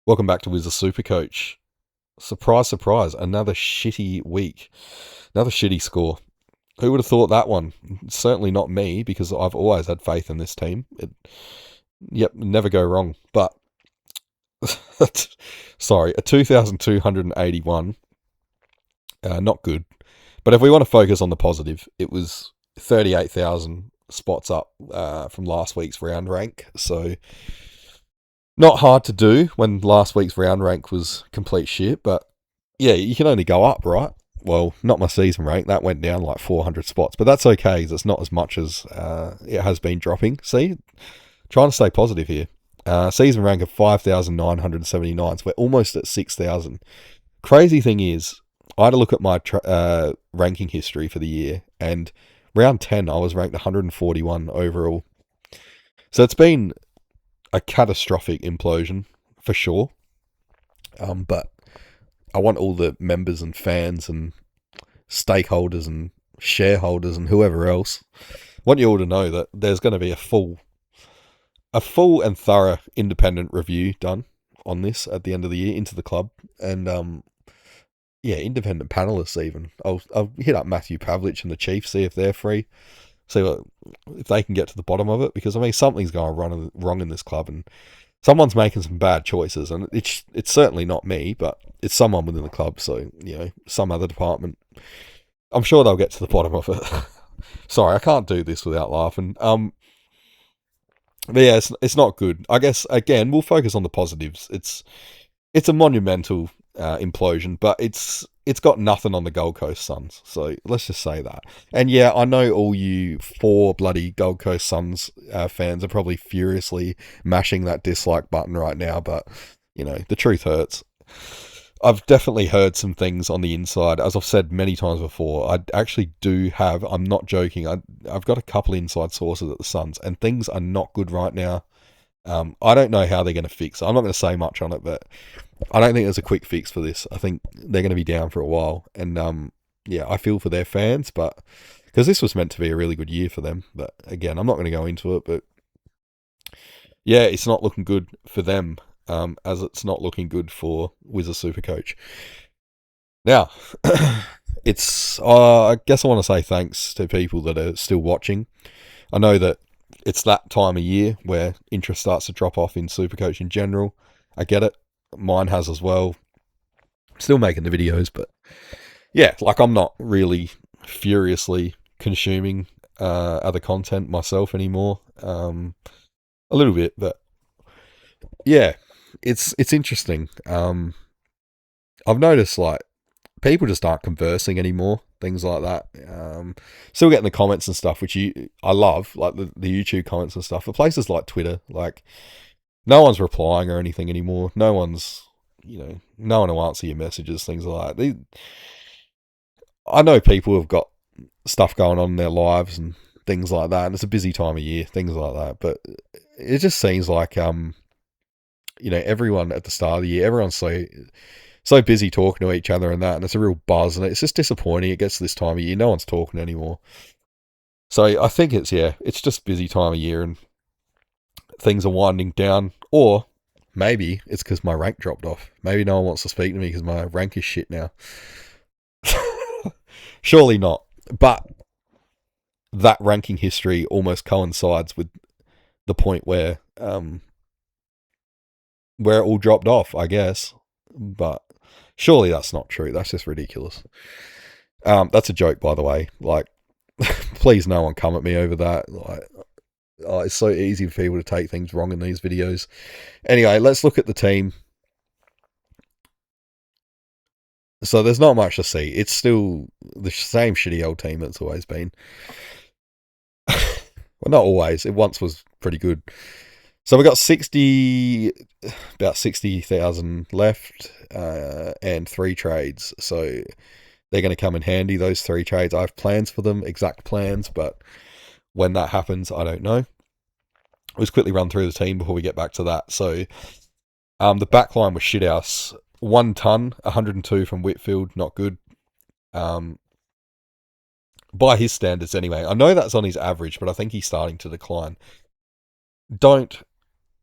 Welcome back to Wizard Supercoach. Surprise, surprise, another shitty week. Another shitty score. Who would have thought that one? Certainly not me, because I've always had faith in this team. Never go wrong. But, sorry, a 2,281. Not good. But if we want to focus on the positive, it was 38,000 spots up from last week's round rank. So, not hard to do when last week's round rank was complete shit, but yeah, you can only go up, right? Well, not my season rank. That went down like 400 spots, but that's okay because it's not as much as it has been dropping. See, trying to stay positive here. Season rank of 5,979, so we're almost at 6,000. Crazy thing is, I had a look at my ranking history for the year, and round 10, I was ranked 141 overall. So it's been a catastrophic implosion for sure. But I want all the members and fans and stakeholders and shareholders and whoever else, I want you all to know that there's going to be a full and thorough independent review done on this at the end of the year into the club. And independent panelists even. I'll hit up Matthew Pavlich and the Chiefs, see if they're free. See if they can get to the bottom of it, because I mean something's going wrong in this club, and someone's making some bad choices, and it's certainly not me, but it's someone within the club. So some other department. I'm sure they'll get to the bottom of it. Sorry, I can't do this without laughing. But yeah, it's not good. I guess again we'll focus on the positives. It's a monumental implosion, but it's got nothing on the Gold Coast Suns. So let's just say that. And yeah, I know all you four bloody Gold Coast Suns fans are probably furiously mashing that dislike button right now, but the truth hurts. I've definitely heard some things on the inside. As I've said many times before, I actually do have, I'm not joking, I've got a couple inside sources at the Suns, and things are not good right now. I don't know how they're going to fix it. I'm not going to say much on it, but I don't think there's a quick fix for this. I think they're going to be down for a while. And I feel for their fans, but because this was meant to be a really good year for them. But again, I'm not going to go into it. But yeah, it's not looking good for them, as it's not looking good for Wizard Supercoach. Now, I guess I want to say thanks to people that are still watching. I know that it's that time of year where interest starts to drop off in Supercoach in general. I get it. Mine has as well. Still making the videos, but yeah, like I'm not really furiously consuming other content myself anymore. A little bit, but yeah, it's interesting. I've noticed like people just aren't conversing anymore. Things like that. Still getting the comments and stuff, which I love, like the YouTube comments and stuff. But places like Twitter, like no one's replying or anything anymore. No one's, no one will answer your messages, things like that. I know people have got stuff going on in their lives and things like that, and it's a busy time of year, things like that. But it just seems like, everyone at the start of the year, everyone's so busy talking to each other and that, and it's a real buzz, and it's just disappointing. It gets to this time of year, no one's talking anymore. So I think it's just busy time of year, and things are winding down, or maybe it's because my rank dropped off. Maybe no one wants to speak to me because my rank is shit now. Surely not. But that ranking history almost coincides with the point where it all dropped off, I guess. But surely that's not true. That's just ridiculous. That's a joke, by the way. Like, please no one come at me over that. Like, it's so easy for people to take things wrong in these videos. Anyway, let's look at the team. So there's not much to see. It's still the same shitty old team it's always been. Well, not always. It once was pretty good. So we got about 60,000 left, and 3 trades. So they're going to come in handy, those 3 trades. I have plans for them, exact plans, but when that happens, I don't know. Let's quickly run through the team before we get back to that. So the back line was shithouse. 1 ton, 102 from Whitfield, not good. By his standards anyway. I know that's on his average, but I think he's starting to decline. Don't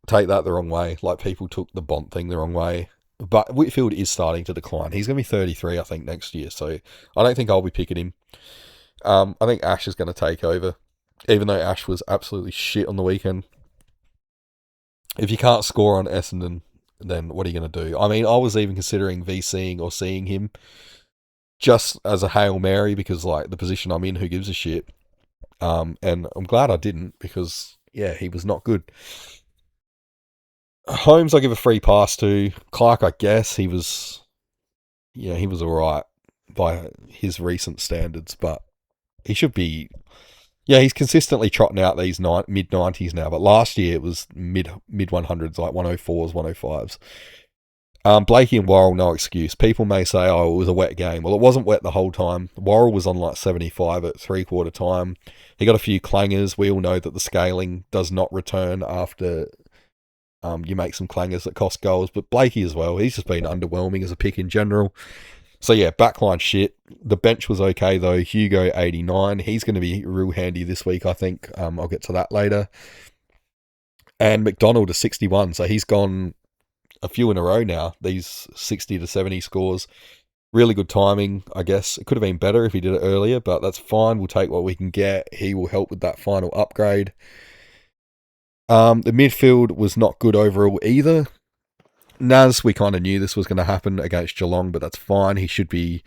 take that the wrong way. Like, people took the Bont thing the wrong way. But Whitfield is starting to decline. He's going to be 33, I think, next year. So I don't think I'll be picking him. I think Ash is going to take over, even though Ash was absolutely shit on the weekend. If you can't score on Essendon, then what are you going to do? I mean, I was even considering VCing or seeing him just as a Hail Mary because, like, the position I'm in, who gives a shit? And I'm glad I didn't because, yeah, he was not good. Holmes, I give a free pass to. Clark, I guess he was all right by his recent standards, but he should be. Yeah, he's consistently trotting out these mid 90s now, but last year it was mid 100s, like 104s, 105s. Blakey and Worrell, no excuse. People may say, oh, it was a wet game. Well, it wasn't wet the whole time. Worrell was on like 75 at three-quarter time. He got a few clangers. We all know that the scaling does not return after you make some clangers that cost goals. But Blakey as well, he's just been underwhelming as a pick in general. So yeah, backline shit. The bench was okay though. Hugo 89. He's going to be real handy this week, I think. I'll get to that later. And McDonald is 61. So he's gone a few in a row now. These 60 to 70 scores. Really good timing, I guess. It could have been better if he did it earlier, but that's fine. We'll take what we can get. He will help with that final upgrade. The midfield was not good overall either. Naz, we kind of knew this was going to happen against Geelong, but that's fine. He should be,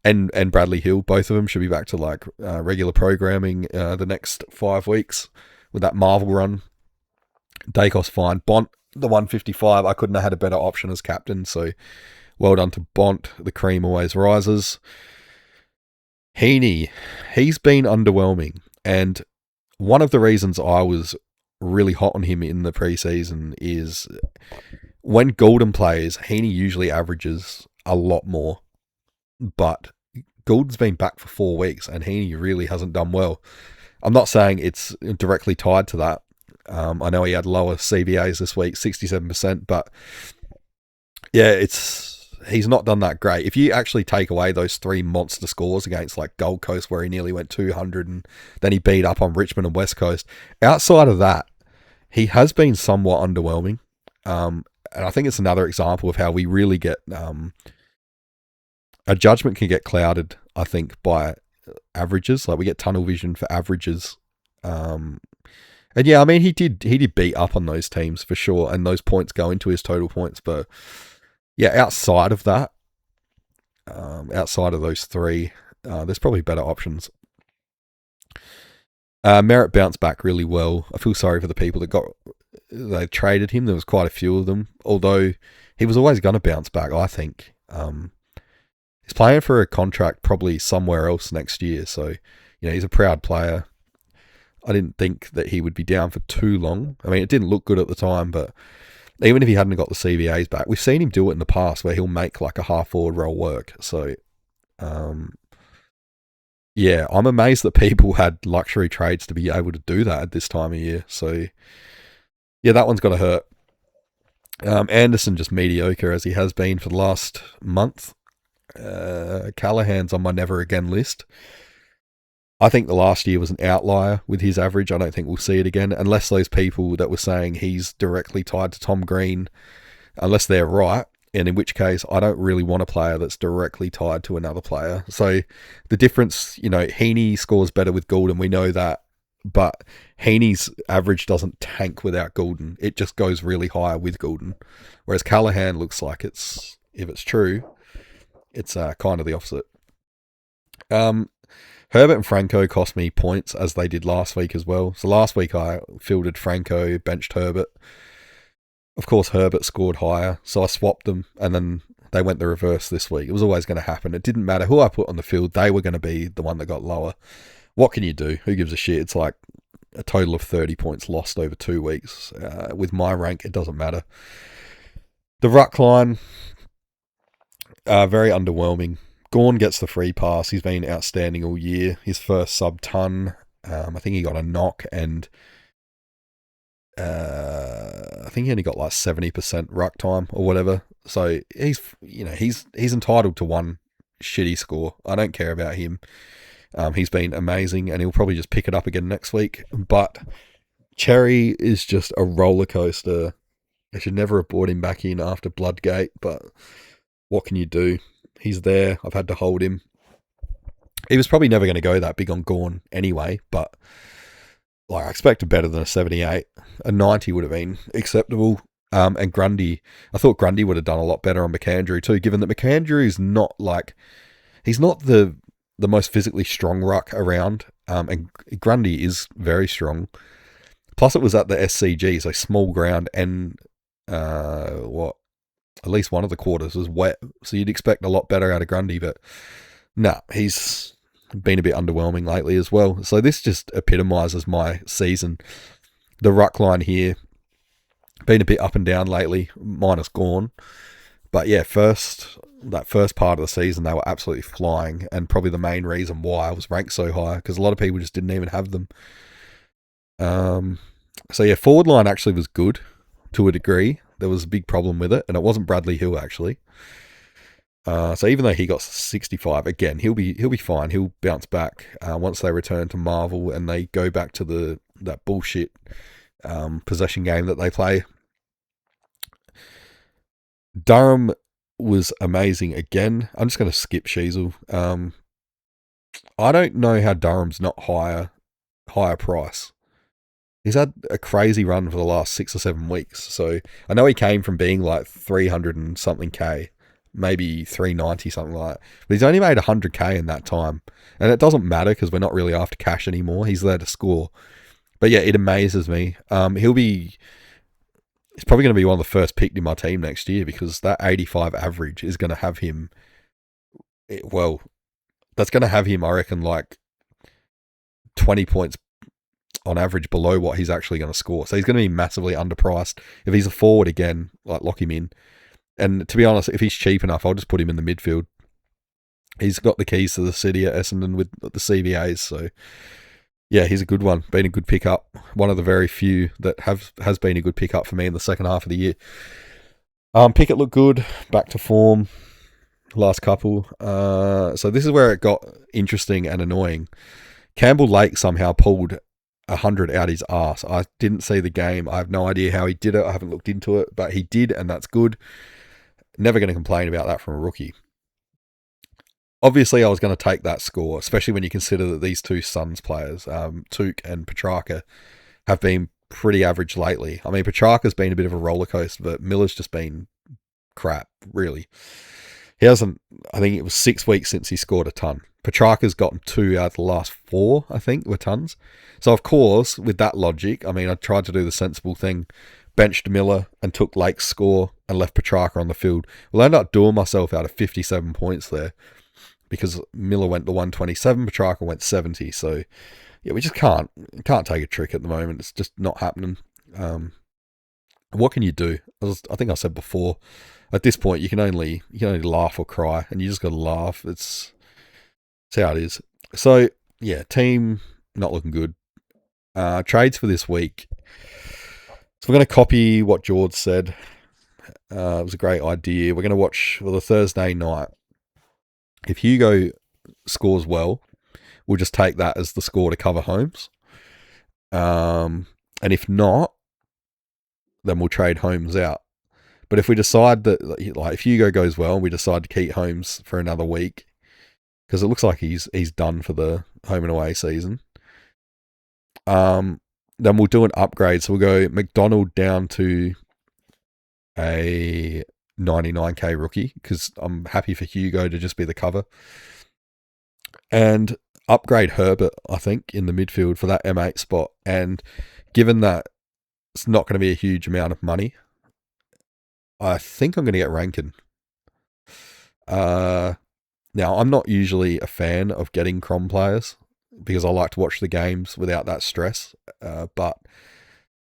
and Bradley Hill, both of them should be back to like regular programming the next 5 weeks with that Marvel run. Dacos fine. Bont, the 155, I couldn't have had a better option as captain, so well done to Bont. The cream always rises. Heaney, he's been underwhelming, and one of the reasons I was really hot on him in the preseason is when Goulden plays, Heaney usually averages a lot more, but Goulden's been back for 4 weeks and Heaney really hasn't done well. I'm not saying it's directly tied to that. I know he had lower CBAs this week, 67%, but yeah, he's not done that great. If you actually take away those 3 monster scores against like Gold Coast where he nearly went 200 and then he beat up on Richmond and West Coast, outside of that, he has been somewhat underwhelming. And I think it's another example of how we really get a judgment can get clouded, I think, by averages. Like we get tunnel vision for averages. And yeah, I mean, he did beat up on those teams for sure, and those points go into his total points. But yeah, outside of that, outside of those 3, there's probably better options. Merritt bounced back really well. I feel sorry for the people that they traded him. There was quite a few of them, although he was always going to bounce back, I think. He's playing for a contract probably somewhere else next year, so he's a proud player. I didn't think that he would be down for too long. I mean, it didn't look good at the time, but even if he hadn't got the CBAs back, we've seen him do it in the past where he'll make like a half-forward role work. So, yeah, I'm amazed that people had luxury trades to be able to do that at this time of year. So, yeah, that one's got to hurt. Anderson just mediocre as he has been for the last month. Callahan's on my never again list. I think the last year was an outlier with his average. I don't think we'll see it again, unless those people that were saying he's directly tied to Tom Green, unless they're right, and in which case I don't really want a player that's directly tied to another player. So the difference, Heaney scores better with Goulden, we know that, but Heaney's average doesn't tank without Goulden. It just goes really high with Goulden, whereas Callahan looks like if it's true, it's kind of the opposite. Herbert and Franco cost me points, as they did last week as well. So last week I fielded Franco, benched Herbert. Of course, Herbert scored higher, so I swapped them, and then they went the reverse this week. It was always going to happen. It didn't matter who I put on the field. They were going to be the one that got lower. What can you do? Who gives a shit? It's like a total of 30 points lost over 2 weeks. With my rank, it doesn't matter. The ruck line, very underwhelming. Gawn gets the free pass. He's been outstanding all year. His first sub-ton, I think he got a knock, and I think he only got like 70% ruck time or whatever. So he's entitled to one shitty score. I don't care about him. He's been amazing, and he'll probably just pick it up again next week. But Cherry is just a roller coaster. I should never have brought him back in after Bloodgate, but what can you do? He's there. I've had to hold him. He was probably never going to go that big on Gorn anyway, but like I expected better than a 78. A 90 would have been acceptable. And Grundy, I thought Grundy would have done a lot better on McAndrew too, given that McAndrew is not like, he's not the most physically strong ruck around, and Grundy is very strong. Plus, it was at the SCG, so small ground, and at least one of the quarters was wet, so you'd expect a lot better out of Grundy, but nah, he's been a bit underwhelming lately as well. So this just epitomises my season. The ruck line here, been a bit up and down lately, minus Gorn. But yeah, that first part of the season, they were absolutely flying, and probably the main reason why I was ranked so high, because a lot of people just didn't even have them. So yeah, forward line actually was good to a degree. There was a big problem with it, and it wasn't Bradley Hill actually. So even though he got 65, again, he'll be fine. He'll bounce back once they return to Marvel and they go back to that bullshit possession game that they play. Durham was amazing again. I'm just going to skip Sheasel. I don't know how Durham's not higher price. He's had a crazy run for the last 6 or 7 weeks. So I know he came from being like 300 and something K, maybe 390, something like that. But he's only made 100K in that time. And it doesn't matter because we're not really after cash anymore. He's there to score. But yeah, it amazes me. He's probably going to be one of the first picked in my team next year, because that 85 average is going to have him, well, that's going to have him, I reckon, like 20 points on average below what he's actually going to score. So he's going to be massively underpriced. If he's a forward again, like, lock him in. And to be honest, if he's cheap enough, I'll just put him in the midfield. He's got the keys to the city at Essendon with the CBAs, so yeah, he's a good one. Been a good pickup. One of the very few that has been a good pickup for me in the second half of the year. Pickett looked good, back to form. Last couple. So this is where it got interesting and annoying. Campbell Lake somehow pulled 100 out his arse. I didn't see the game. I have no idea how he did it. I haven't looked into it, but he did, and that's good. Never going to complain about that from a rookie. Obviously, I was going to take that score, especially when you consider that these two Suns players, Took and Petrarca, have been pretty average lately. I mean, Petrarca's been a bit of a roller coaster, but Miller's just been crap, really. He hasn't, I think it was 6 weeks since he scored a ton. Petrarca's gotten 2 out of the last 4, I think, were tons. So, of course, with that logic, I mean, I tried to do the sensible thing, benched Miller and took Lake's score and left Petrarca on the field. Well, I ended up doing myself out of 57 points there, because Miller went to 127, Petrarca went 70. So, yeah, we just can't take a trick at the moment. It's just not happening. What can you do? I think I said before, at this point, you can only laugh or cry, and you just got to laugh. It's how it is. So, yeah, team not looking good. Trades for this week. So we're going to copy what George said. It was a great idea. We're going to watch the Thursday night. If Hugo scores well, we'll just take that as the score to cover Holmes. And if not, then we'll trade Holmes out. But if we decide that, like, if Hugo goes well and we decide to keep Holmes for another week, because it looks like he's done for the home and away season, then we'll do an upgrade. So we'll go McDonald down to a 99k rookie, because I'm happy for Hugo to just be the cover, and upgrade Herbert, I think, in the midfield for that M8 spot. And given that it's not going to be a huge amount of money, I think I'm going to get Rankin. Now, I'm not usually a fan of getting Crom players, because I like to watch the games without that stress, but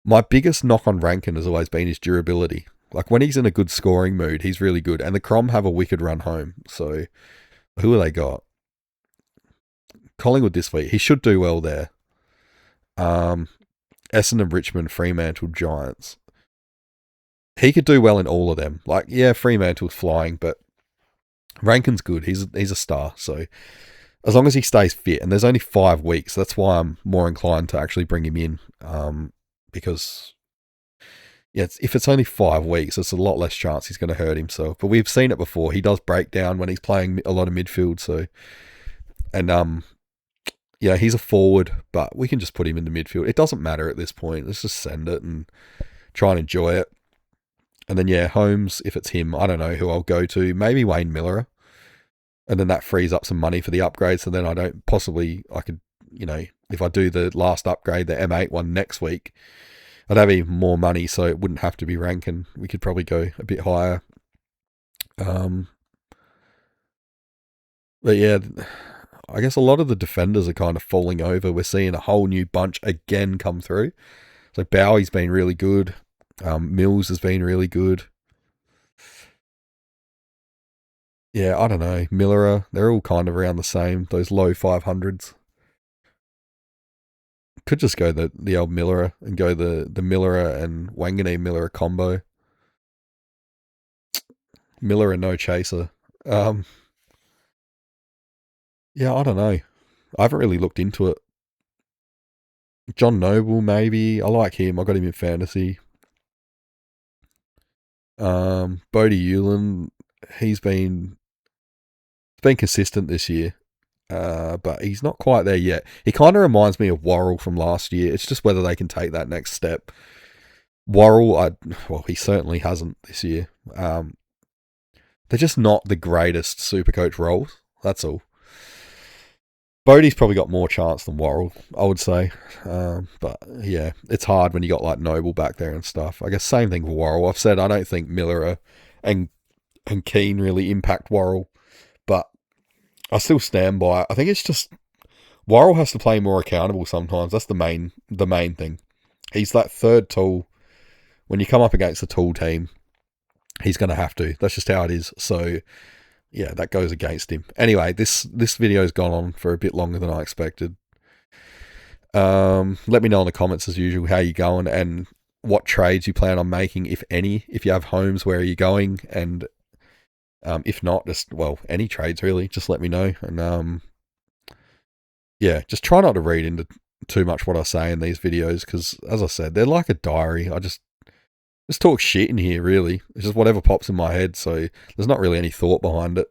my biggest knock on Rankin has always been his durability. Like, when he's in a good scoring mood, he's really good. And the Crom have a wicked run home. So, who have they got? Collingwood this week. He should do well there. Essendon, Richmond, Fremantle, Giants. He could do well in all of them. Like, yeah, Fremantle's flying, but Rankin's good. He's a star. So, as long as he stays fit, and there's only 5 weeks, that's why I'm more inclined to actually bring him in. because yeah, if it's only 5 weeks, it's a lot less chance he's going to hurt himself. But we've seen it before. He does break down when he's playing a lot of midfield. So, and yeah, he's a forward, but we can just put him in the midfield. It doesn't matter at this point. Let's just send it and try and enjoy it. And then yeah, Holmes, if it's him, I don't know who I'll go to. Maybe Wayne Miller. And then that frees up some money for the upgrade. So then I could, if I do the last upgrade, the M8 one next week, I'd have even more money, so it wouldn't have to be ranking. We could probably go a bit higher. But yeah, I guess a lot of the defenders are kind of falling over. We're seeing a whole new bunch again come through. So Bowie's been really good. Mills has been really good. Yeah, I don't know. Miller, they're all kind of around the same. Those low 500s. Could just go the old Miller and go the Miller and Wanganeen Miller combo. Miller and no chaser. Yeah, I don't know. I haven't really looked into it. John Noble, maybe. I like him. I got him in fantasy. Bodie Hewlin, he's been consistent this year. But he's not quite there yet. He kind of reminds me of Worrell from last year. It's just whether they can take that next step. Worrell, he certainly hasn't this year. They're just not the greatest Supercoach roles. That's all. Bodie's probably got more chance than Worrell, I would say. But yeah, it's hard when you got like Noble back there and stuff. I guess same thing for Worrell. I've said I don't think Miller and Keane really impact Worrell, but I still stand by it. I think it's just Worrell has to play more accountable sometimes. That's the main thing. He's that third tool. When you come up against a tool team, he's going to have to. That's just how it is. So yeah, that goes against him. Anyway, this video's gone on for a bit longer than I expected. Let me know in the comments as usual how you're going and what trades you plan on making, if any. If you have homes, where are you going? And if not, just any trades really. Just let me know. And yeah, just try not to read into too much what I say in these videos because, as I said, they're like a diary. I just talk shit in here, really. It's just whatever pops in my head, so there's not really any thought behind it.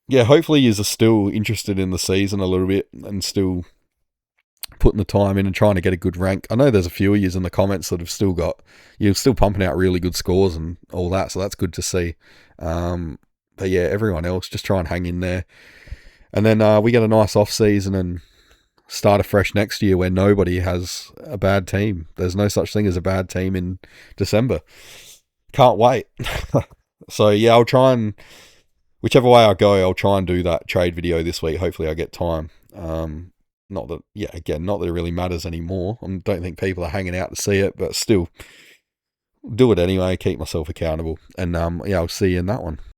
Yeah, hopefully you're still interested in the season a little bit and still putting the time in and trying to get a good rank. I know there's a few of you in the comments that you're still pumping out really good scores and all that, so that's good to see. But yeah, everyone else, just try and hang in there. And then we get a nice off season and start afresh next year where nobody has a bad team. There's no such thing as a bad team in December. Can't wait. So yeah, I'll try and, whichever way I go, I'll try and do that trade video this week. Hopefully I get time. Not that it really matters anymore. I don't think people are hanging out to see it, but still do it anyway, keep myself accountable. And yeah, I'll see you in that one.